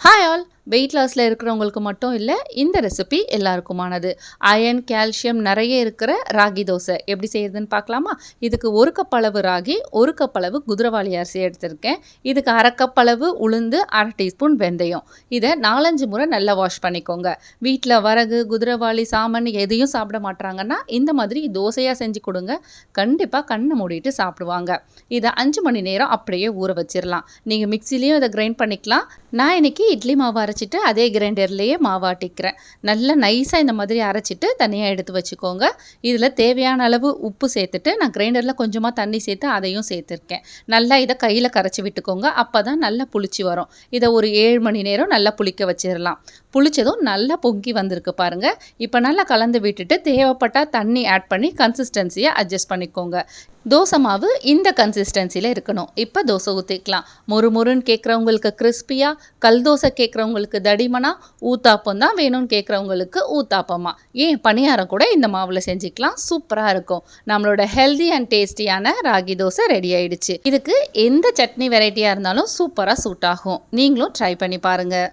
Hi all, wait லாஸில் இருக்கிறவங்களுக்கு மட்டும் இல்லை, இந்த ரெசிபி எல்லாருக்குமானது. அயன், கால்சியம் நிறைய இருக்கிற ராகி தோசை எப்படி செய்யறதுன்னு பார்க்கலாமா? இதுக்கு 1 கப் அளவு ராகி, 1 கப் அளவு குதிரைவாளி அரிசி எடுத்திருக்கேன். இதுக்கு 1/2 கப் அளவு உளுந்து, 1/2 டீஸ்பூன் வெந்தயம். இதை 4-5 முறை நல்லா வாஷ் பண்ணிக்கோங்க. வீட்டில் வரகு, குதிரைவாளி, சாமன் எதையும் சாப்பிட மாட்டாங்கன்னா இந்த மாதிரி தோசையாக செஞ்சு கொடுங்க. கண்டிப்பாக கண்ணை மூடிட்டு சாப்பிடுவாங்க. இதை 5 மணி நேரம் அப்படியே ஊற வச்சிடலாம். நீங்கள் மிக்சிலையும் இதை கிரைண்ட் பண்ணிக்கலாம். நான் இன்னைக்கு இட்லி மாவு அரைச்சிட்டு அதே கிரைண்டர்லேயே மாவாட்டிக்கிறேன். நல்லா நைஸாக இந்த மாதிரி அரைச்சிட்டு தனியாக எடுத்து வச்சுக்கோங்க. இதில் தேவையான அளவு உப்பு சேர்த்துட்டு நான் கிரைண்டரில் கொஞ்சமாக தண்ணி சேர்த்து அதையும் சேர்த்துருக்கேன். நல்லா இதை கையில் கரைச்சி விட்டுக்கோங்க. அப்போ தான் நல்லா புளிச்சு வரும். இதை ஒரு 7 மணி நேரம் நல்லா புளிக்க வச்சிடலாம். புளிச்சதும் நல்லா பொங்கி வந்திருக்கு பாருங்கள். இப்போ நல்லா கலந்து விட்டுட்டு தேவைப்பட்டால் தண்ணி ஆட் பண்ணி கன்சிஸ்டன்சியை அட்ஜஸ்ட் பண்ணிக்கோங்க. தோசை மாவு இந்த கன்சிஸ்டன்சியில் இருக்கணும். இப்போ தோசை ஊற்றிக்கலாம். மொறுன்னு கேட்குறவங்களுக்கு கிறிஸ்பியாக, கல் தோசை கேட்குறவங்களுக்கு தடிமனா, ஊத்தாப்பம் தான் வேணும்னு கேட்குறவங்களுக்கு ஊத்தாப்பமா, ஏன் பணியாரம் கூட இந்த மாவில் செஞ்சுக்கலாம். சூப்பராக இருக்கும். நம்மளோட ஹெல்தி அண்ட் டேஸ்டியான ராகி தோசை ரெடி ஆயிடுச்சு. இதுக்கு எந்த சட்னி வெரைட்டியாக இருந்தாலும் சூப்பராக சூட் ஆகும். நீங்களும் ட்ரை பண்ணி பாருங்கள்.